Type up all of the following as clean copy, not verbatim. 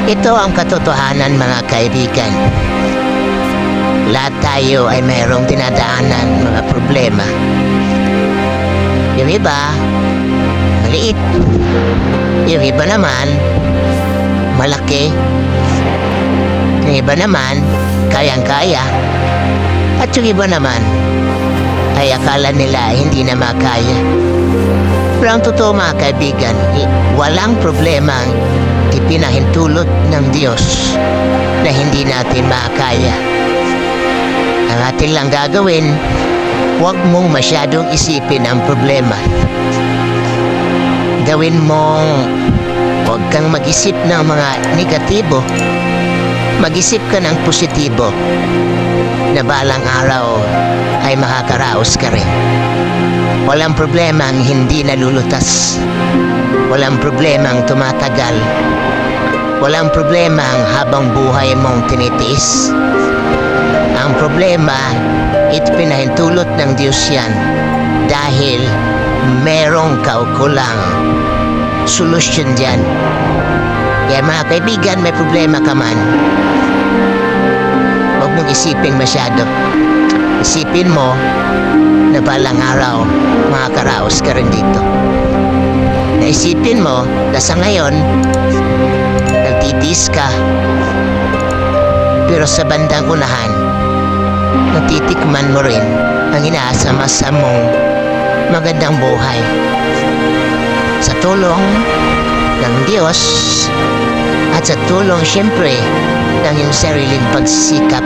Ito ang katotohanan, mga kaibigan. Lahat tayo ay mayroong dinadaanan mga problema. Yung iba, maliit. Yung iba naman, malaki. Yung iba naman, kayang-kaya. At yung iba naman, ay akala nila hindi na makaya. Pero ang totoo, mga kaibigan, walang problema ang ipinahintulot ng Diyos na hindi natin makaya. Ang atin lang gagawin, huwag mong masyadong isipin ang problema. Gawin mong huwag kang mag-isip ng mga negatibo. Mag-isip ka ng positibo na balang araw ay makakaraos ka rin. Walang problema ang hindi nalulutas. Walang problema ang tumatagal. Walang problema ang habang buhay mong tinitiis. Ang problema, ipinahintulot ng Diyos yan dahil merong kaukulang solusyon dyan. Kaya mga kaibigan, may problema ka man, huwag mong isipin masyado. Isipin mo na balang araw makakaraos ka rin dito. Naisipin mo na sa ngayon nagtitiis ka, pero sa bandang unahan natitikman mo rin ang inaasam-asam mong magandang buhay. Sa tulong ng Diyos at sa tulong siyempre ng iyong sariling pagsisikap.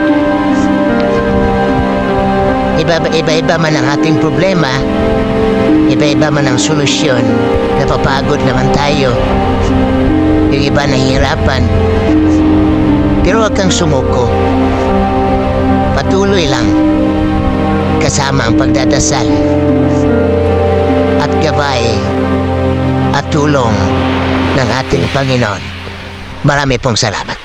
Iba-iba man ang ating problema, iba-iba man ang solusyon. Napapagod naman tayo, yung iba nahihirapan. Pero huwag kang sumuko. Patuloy lang kasama ang pagdadasal at gabay at tulong ng ating Panginoon. Marami pong salamat.